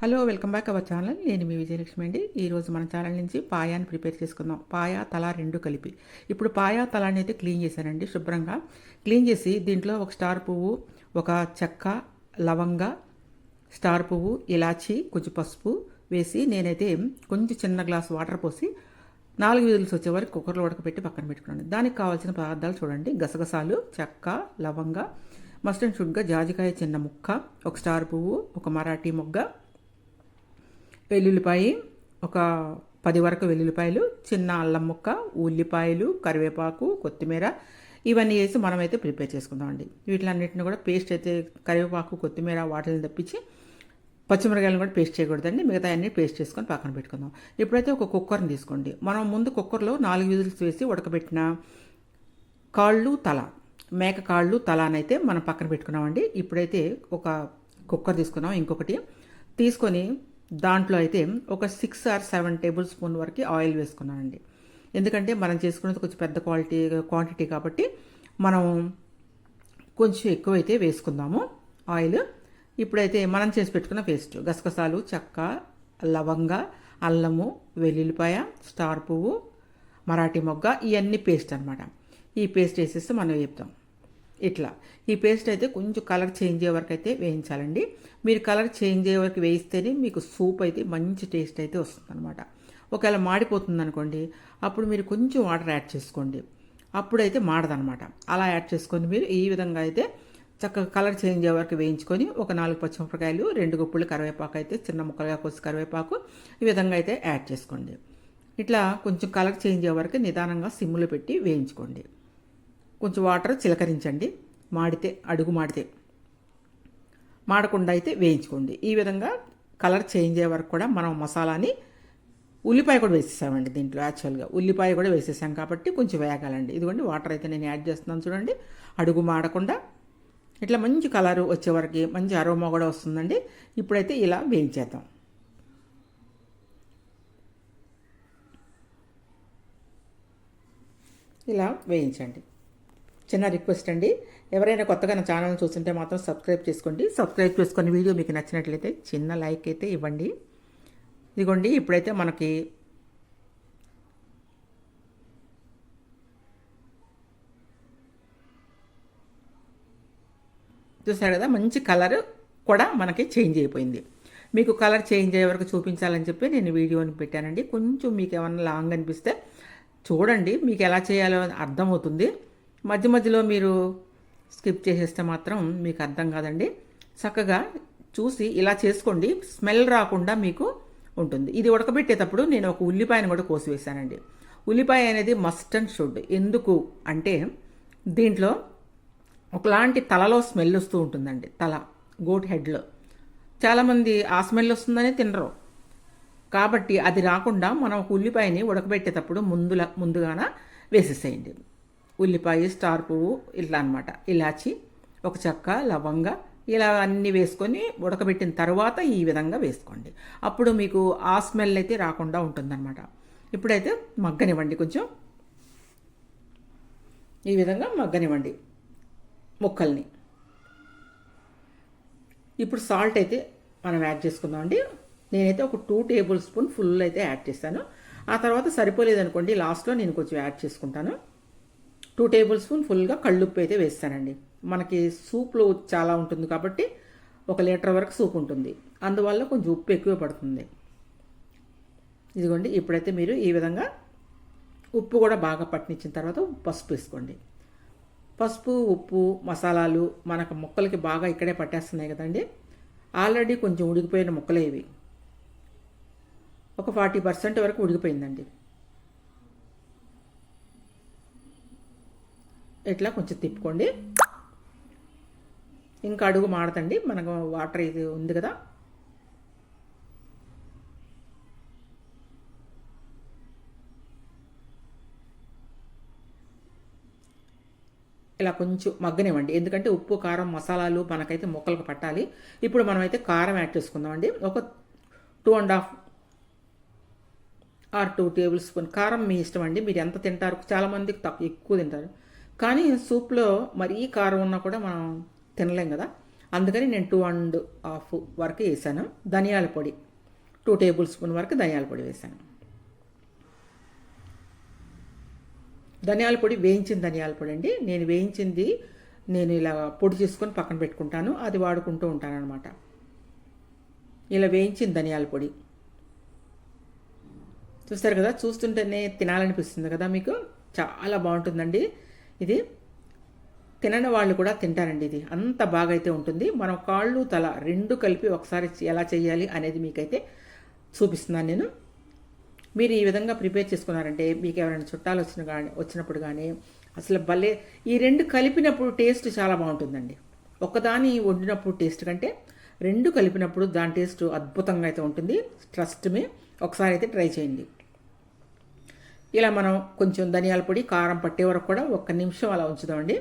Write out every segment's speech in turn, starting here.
Hello welcome back our channel. నేను మీ విజయలక్ష్మి అండి. ఈరోజు మన ఛానల్ నుంచి పాయాన్ని ప్రిపేర్ చేసుకుందాం. పాయ తల రెండు కలిపి. ఇప్పుడు పాయ తలాన్ని అయితే క్లీన్ చేశానండి శుభ్రంగా. క్లీన్ చేసి దీంట్లో ఒక స్టార్ పువ్వు, ఒక చెక్క, లవంగ, స్టార్ పువ్వు, ఇలాచి, కొంచెం పసుపు వేసి నేనైతే కొంచెం చిన్న గ్లాస్ వాటర్ పోసి 4 విజిల్స్ వచ్చే వరకు కుక్కర్లో ఉడకపెట్టి పక్కన పెట్టుకున్నాను. దానికి కావాల్సిన పదార్థాలు చూడండి: గసగసాలు, చెక్క, లవంగ, మస్టర్డ్ షుడ్గా, జాజికాయ చిన్న ముక్క, ఒక స్టార్ పువ్వు, ఒక మరాఠీ మొగ్గ, వెల్లుల్లిపాయ, ఒక 10 వరకు వెల్లుల్లిపాయలు, చిన్న అల్లం ముక్క, ఉల్లిపాయలు, కరివేపాకు, కొత్తిమీర ఇవన్నీ వేసి మనమైతే ప్రిపేర్ చేసుకుందామండి. వీటిలన్నింటిని కూడా పేస్ట్ అయితే కరివేపాకు, కొత్తిమీర వాటిని తప్పించి పచ్చిమిరకాయలను కూడా పేస్ట్ చేయకూడదండి. మిగతా అన్ని పేస్ట్ చేసుకొని పక్కన పెట్టుకుందాం. ఇప్పుడైతే ఒక కుక్కర్ని తీసుకోండి. మనం ముందు కుక్కర్లో 4 విజిల్స్ వేసి ఉడకబెట్టిన కాళ్ళు, తల, మేక కాళ్ళు, తల అనైతే మనం పక్కన పెట్టుకున్నామండి. ఇప్పుడైతే ఒక కుక్కర్ తీసుకున్నాం. ఇంకొకటి తీసుకొని దాంట్లో అయితే ఒక 6 or 7 టేబుల్ స్పూన్ వరకు ఆయిల్ వేసుకున్నానండి. ఎందుకంటే మనం చేసుకునేది కొంచెం పెద్ద క్వాంటిటీ కాబట్టి మనం కొంచెం ఎక్కువైతే వేసుకుందాము ఆయిల్. ఇప్పుడైతే మనం చేసి పెట్టుకున్న పేస్ట్ గసగసాలు, చెక్క, లవంగ, అల్లము, వెల్లుల్లిపాయ, స్టార్ పువ్వు, మరాఠీ మొగ్గ ఇవన్నీ పేస్ట్ అనమాట. ఈ పేస్ట్ వేసేస్తే మనం వేపుతాం. ఇట్లా ఈ పేస్ట్ అయితే కొంచెం కలర్ చేంజ్ అయ్యే వరకు అయితే వేయించాలండి. మీరు కలర్ చేంజ్ అయ్యే వరకు వేయిస్తేనే మీకు సూప్ అయితే మంచి టేస్ట్ అయితే వస్తుంది అనమాట. ఒకవేళ మాడిపోతుంది అనుకోండి, అప్పుడు మీరు కొంచెం వాటర్ యాడ్ చేసుకోండి. అప్పుడైతే మాడదనమాట. అలా యాడ్ చేసుకొని మీరు ఈ విధంగా అయితే చక్కగా కలర్ చేంజ్ అయ్యే వరకు వేయించుకొని ఒక 4 పచ్చిమిరపకాయలు, 2 గుప్పులు కరివేపాకు అయితే చిన్న ముక్కలుగా కోసి కరివేపాకు ఈ విధంగా అయితే యాడ్ చేసుకోండి. ఇట్లా కొంచెం కలర్ చేంజ్ అయ్యే వరకు నిదానంగా సిమ్లో పెట్టి వేయించుకోండి. కొంచెం వాటర్ చిలకరించండి. అడుగు మాడకుండా అయితే వేయించుకోండి. ఈ విధంగా కలర్ చేంజ్ అయ్యే వరకు కూడా మనం మసాలాని ఉల్లిపాయ కూడా వేసేసామండి. దీంట్లో యాక్చువల్గా ఉల్లిపాయ కూడా వేసేసాం కాబట్టి కొంచెం వేగాలండి. ఇదిగోండి వాటర్ అయితే నేను యాడ్ చేస్తున్నాను చూడండి. అడుగు మాడకుండా ఇట్లా మంచి కలర్ వచ్చే వరకు మంచి అరోమా కూడా వస్తుందండి. ఇప్పుడైతే ఇలా వేయించేద్దాం. ఇలా వేయించండి. చిన్న రిక్వెస్ట్ అండి, ఎవరైనా కొత్తగా నా ఛానల్ చూస్తుంటే మాత్రం సబ్స్క్రైబ్ చేసుకోండి. సబ్స్క్రైబ్ చేసుకుని వీడియో మీకు నచ్చినట్లయితే చిన్న లైక్ అయితే ఇవ్వండి. ఇదిగోండి ఇప్పుడైతే మనకి చూసారు కదా, మంచి కలర్ కూడా మనకి చేంజ్ అయిపోయింది. మీకు కలర్ చేంజ్ అయ్యే వరకు చూపించాలని చెప్పి నేను వీడియోని పెట్టానండి. కొంచెం మీకు ఏమన్నా లాంగ్ అనిపిస్తే చూడండి, మీకు ఎలా చేయాలో అర్థమవుతుంది. మధ్య మధ్యలో మీరు స్కిప్ చేసేస్తే మాత్రం మీకు అర్థం కాదండి. చక్కగా చూసి ఇలా చేసుకోండి. స్మెల్ రాకుండా మీకు ఉంటుంది. ఇది ఉడకబెట్టేటప్పుడు నేను ఒక ఉల్లిపాయను కూడా కోసి వేశానండి. ఉల్లిపాయ అనేది మస్ట్ అండ్ షుడ్. ఎందుకు అంటే దీంట్లో ఒకలాంటి తలలో స్మెల్ వస్తూ ఉంటుందండి. తల గోట్ హెడ్లో చాలామంది ఆ స్మెల్ వస్తుందని తినరు. కాబట్టి అది రాకుండా మనం ఒక ఉల్లిపాయని ఉడకబెట్టేటప్పుడు ముందుగాన వేసేసేయండి. ఉల్లిపాయ, స్టార్ పువ్వు ఇట్లా అనమాట, ఇలాచి, ఒక చెక్క, లవంగ ఇలా అన్నీ వేసుకొని ఉడకబెట్టిన తర్వాత ఈ విధంగా వేసుకోండి. అప్పుడు మీకు ఆ స్మెల్ అయితే రాకుండా ఉంటుందన్నమాట. ఇప్పుడైతే మగ్గనివ్వండి. కొంచెం ఈ విధంగా మగ్గనివ్వండి ముక్కల్ని. ఇప్పుడు సాల్ట్ అయితే మనం యాడ్ చేసుకుందామండి. నేనైతే ఒక 2 టేబుల్ స్పూన్ ఫుల్ అయితే యాడ్ చేస్తాను. ఆ తర్వాత సరిపోలేదనుకోండి, లాస్ట్లో నేను కొంచెం యాడ్ చేసుకుంటాను. 2 టేబుల్ స్పూన్ ఫుల్గా కళ్ళుప్పు అయితే వేస్తానండి. మనకి సూప్లో చాలా ఉంటుంది కాబట్టి 1 లీటర్ వరకు సూప్ ఉంటుంది. అందువల్ల కొంచెం ఉప్పు ఎక్కువ పడుతుంది. ఇదిగోండి ఇప్పుడైతే మీరు ఈ విధంగా ఉప్పు కూడా బాగా పట్టించిన తర్వాత పసుపు వేసుకోండి. పసుపు, ఉప్పు, మసాలాలు మనకు ముక్కలకి బాగా ఇక్కడే పట్టేస్తున్నాయి కదండి. ఆల్రెడీ కొంచెం ఉడికిపోయిన ముక్కలే ఇవి. ఒక 40% వరకు ఉడికిపోయిందండి. ఇట్లా కొంచెం తిప్పుకోండి. ఇంకా అడుగు మాడతండి. మనకు వాటర్ ఇది ఉంది కదా, ఇలా కొంచెం మగ్గనివ్వండి. ఎందుకంటే ఉప్పు, కారం, మసాలాలు మనకైతే ముక్కలకు పట్టాలి. ఇప్పుడు మనమైతే కారం యాడ్ చేసుకుందామండి. ఒక 2.5 or 2 టేబుల్ స్పూన్ కారం మీ ఇష్టం అండి. మీరు ఎంత తింటారు, చాలామందికి ఎక్కువ తింటారు. కానీ సూప్లో మరీ కారం ఉన్నా కూడా మనం తినలేం కదా. అందుకని నేను 2½ వరకు వేసాను. ధనియాల పొడి 2 టేబుల్ స్పూన్ వరకు ధనియాల పొడి వేసాను. ధనియాల పొడి వేయించిన ధనియాల పొడి అండి. నేను వేయించింది నేను ఇలా పొడి చేసుకొని పక్కన పెట్టుకుంటాను, అది వాడుకుంటూ ఉంటాను అనమాట. ఇలా వేయించిన ధనియాల పొడి చూస్తారు కదా, చూస్తుంటేనే తినాలనిపిస్తుంది కదా మీకు. చాలా బాగుంటుందండి ఇది. తినని వాళ్ళు కూడా తింటారండి. ఇది అంత బాగా అయితే ఉంటుంది. మనం కాళ్ళు తల రెండు కలిపి ఒకసారి ఎలా చేయాలి అనేది మీకైతే చూపిస్తున్నాను నేను. మీరు ఈ విధంగా ప్రిపేర్ చేసుకున్నారంటే మీకు ఎవరైనా చుట్టాలు వచ్చినప్పుడు కానీ అసలు భలే, ఈ రెండు కలిపినప్పుడు టేస్ట్ చాలా బాగుంటుందండి. ఒకదాని వండినప్పుడు టేస్ట్ కంటే రెండు కలిపినప్పుడు దాని టేస్ట్ అద్భుతంగా అయితే ఉంటుంది. ట్రస్ట్ మీ, ఒకసారి అయితే ట్రై చేయండి. ఇలా మనం కొంచెం ధనియాల పొడి కారం పట్టే వరకు కూడా 1 నిమిషం అలా ఉంచుదామండి.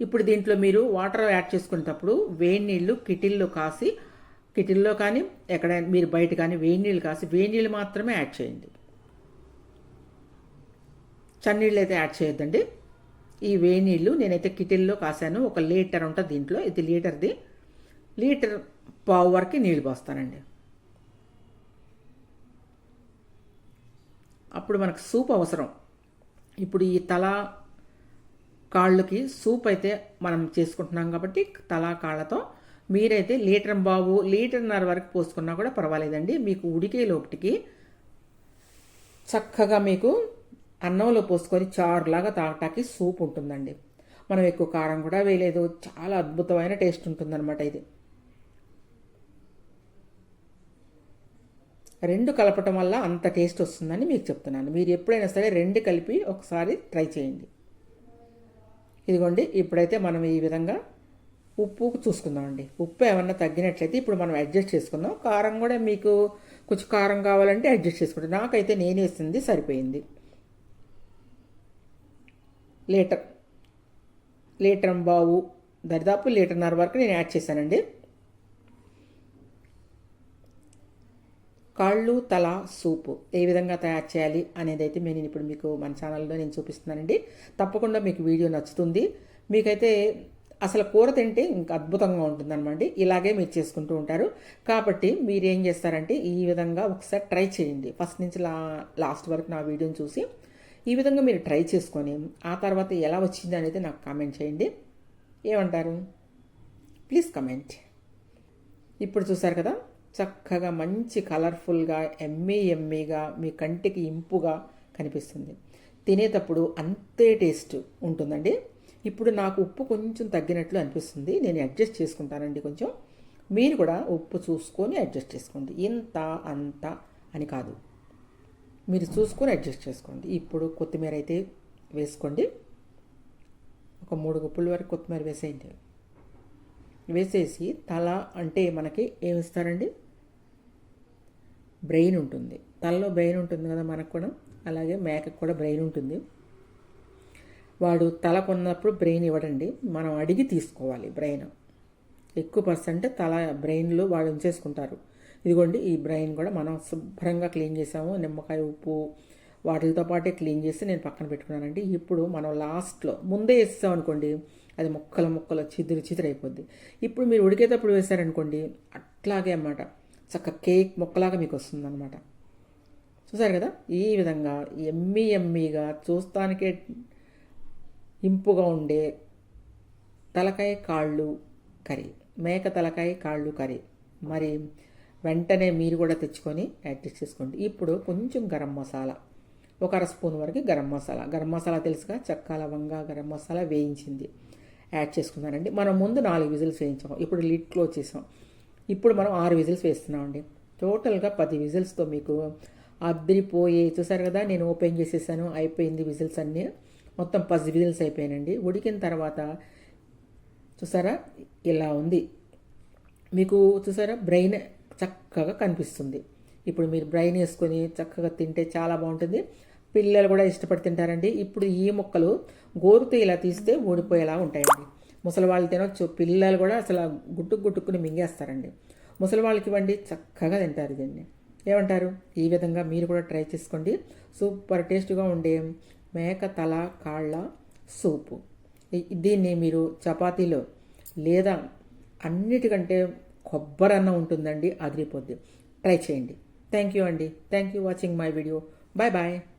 ఇప్పుడు దీంట్లో మీరు వాటర్ యాడ్ చేసుకునేటప్పుడు వేడి నీళ్ళు కిటిల్లో కానీ ఎక్కడైనా మీరు బయట కానీ వేడి నీళ్ళు మాత్రమే యాడ్ చేయండి. చన్నీళ్ళు అయితే యాడ్ చేయొద్దండి. ఈ వేడి నీళ్ళు నేనైతే కిటిల్లో కాసాను. 1 లీటర్ ఉంటుంది దీంట్లో. ఇది లీటర్ది. 1.5 లీటర్ వరకు నీళ్ళు పోస్తానండి. అప్పుడు మనకు సూప్ అవసరం. ఇప్పుడు ఈ తల కాళ్ళకి సూప్ అయితే మనం చేసుకుంటున్నాం కాబట్టి తల కాళ్ళతో మీరైతే 1.5 లీటర్న్నర వరకు పోసుకున్నా కూడా పర్వాలేదండి. మీకు ఉడికే లోపటికి చక్కగా మీకు అన్నంలో పోసుకొని చారులాగా తాగటానికి సూప్ ఉంటుందండి. మనం ఎక్కువ కారం కూడా వేయలేదు, చాలా అద్భుతమైన టేస్ట్ ఉంటుందన్నమాట. ఇది రెండు కలపటం వల్ల అంత టేస్ట్ వస్తుందని మీకు చెప్తున్నాను. మీరు ఎప్పుడైనా సరే రెండు కలిపి ఒకసారి ట్రై చేయండి. ఇదిగోండి, ఇప్పుడైతే మనం ఈ విధంగా ఉప్పు చూసుకుందామండి. ఉప్పు ఏమన్నా తగ్గినట్లయితే ఇప్పుడు మనం అడ్జస్ట్ చేసుకుందాం. కారం కూడా మీకు కొంచెం కారం కావాలంటే అడ్జస్ట్ చేసుకుంటాం. నాకైతే నేను వేసింది సరిపోయింది. లీటర్ బావు దరిదాపు 1.5 లీటర్ వరకు నేను యాడ్ చేశానండి. కాళ్ళు తల సూపు ఏ విధంగా తయారు చేయాలి అనేది అయితే నేను ఇప్పుడు మీకు మన ఛానల్లో నేను చూపిస్తున్నానండి. తప్పకుండా మీకు వీడియో నచ్చుతుంది. మీకైతే అసలు కూర తింటే ఇంకా అద్భుతంగా ఉంటుందన్నమాట. ఇలాగే మీరు చేసుకుంటూ ఉంటారు కాబట్టి మీరు ఏం చేస్తారంటే ఈ విధంగా ఒకసారి ట్రై చేయండి. ఫస్ట్ నుంచి లాస్ట్ వరకు నా వీడియోని చూసి ఈ విధంగా మీరు ట్రై చేసుకొని ఆ తర్వాత ఎలా వచ్చింది అనేది నాకు కామెంట్ చేయండి. ఏమంటారు? Please comment. ఇప్పుడు చూసారు కదా, చక్కగా మంచి కలర్ఫుల్గా ఎమ్మీగా మీ కంటికి ఇంపుగా కనిపిస్తుంది. తినేటప్పుడు అంతే టేస్ట్ ఉంటుందండి. ఇప్పుడు నాకు ఉప్పు కొంచెం తగ్గినట్లు అనిపిస్తుంది. నేను అడ్జస్ట్ చేసుకుంటానండి కొంచెం. మీరు కూడా ఉప్పు చూసుకొని అడ్జస్ట్ చేసుకోండి. ఇంత అంత అని కాదు, మీరు చూసుకొని అడ్జస్ట్ చేసుకోండి. ఇప్పుడు కొత్తిమీర అయితే వేసుకోండి. ఒక 3 గుప్పుల వరకు కొత్తిమీర వేసేయండి. వేసేసి తల అంటే మనకి ఏమిస్తారండి, బ్రెయిన్ ఉంటుంది. తలలో బ్రెయిన్ ఉంటుంది కదా మనకు కూడా, అలాగే మేకకు కూడా బ్రెయిన్ ఉంటుంది. వాడు తల కొన్నప్పుడు బ్రెయిన్ ఇవ్వడండి, మనం అడిగి తీసుకోవాలి. బ్రెయిన్ ఎక్కువ పర్సెంట్ తల బ్రెయిన్లో వాడు ఉంచేసుకుంటారు. ఇదిగోండి, ఈ బ్రెయిన్ కూడా మనం శుభ్రంగా క్లీన్ చేసాము. నిమ్మకాయ ఉప్పు వాటితో పాటే క్లీన్ చేసి నేను పక్కన పెట్టుకున్నానండి. ఇప్పుడు మనం లాస్ట్లో ముందే వేసాం అనుకోండి, అది ముక్కలు చిదురు అయిపోద్ది. ఇప్పుడు మీరు ఉడికేటప్పుడు వేసారనుకోండి, అట్లాగే అన్నమాట, చక్క కేక్ ముక్కలాగా మీకు వస్తుందన్నమాట. చూసారు కదా, ఈ విధంగా ఎమ్మీగా చూస్తానికే ఇంపుగా ఉండే తలకాయ కాళ్ళు కర్రీ, మేక తలకాయ కాళ్ళు కర్రీ. మరి వెంటనే మీరు కూడా తెచ్చుకొని అడ్జస్ట్ చేసుకోండి. ఇప్పుడు కొంచెం గరం మసాలా, 1 అర స్పూన్ వరకు గరం మసాలా తెలుసుగా, చెక్క లవంగ గరం మసాలా వేయించింది యాడ్ చేసుకున్నానండి. మనం ముందు 4 విజిల్స్ వేయించాం, ఇప్పుడు లిడ్ క్లోజ్ చేసాం. ఇప్పుడు మనం 6 విజిల్స్ వేస్తున్నామండి. టోటల్గా 10 విజిల్స్తో మీకు అద్దరిపోయి, చూసారు కదా, నేను ఓపెన్ చేసేసాను, అయిపోయింది విజిల్స్ అన్నీ. మొత్తం 10 విజిల్స్ అయిపోయానండి. ఉడికిన తర్వాత చూసారా ఇలా ఉంది మీకు. చూసారా, బ్రెయిన్ చక్కగా కనిపిస్తుంది. ఇప్పుడు మీరు బ్రెయిన్ వేసుకొని చక్కగా తింటే చాలా బాగుంటుంది. పిల్లలు కూడా ఇష్టపడి తింటారండి. ఇప్పుడు ఈ ముక్కలు గోరుతో ఇలా తీస్తే ఊడిపోయేలా ఉంటాయండి. ముసలి వాళ్ళు తినొచ్చు, పిల్లలు కూడా అసలు గుట్టుకుని మింగేస్తారండి. ముసలి వాళ్ళకి ఇవ్వండి, చక్కగా తింటారు దీన్ని. ఏమంటారు? ఈ విధంగా మీరు కూడా ట్రై చేసుకోండి. సూపర్ టేస్ట్గా ఉండే మేక తల కాళ్ళ సూపు. దీన్ని మీరు చపాతీలో లేదా అన్నిటికంటే కొబ్బరి అన్నం ఉంటుందండి, అదిరిపోద్ది. ట్రై చేయండి. థ్యాంక్ యూ అండి. Thank you watching my video. Bye bye.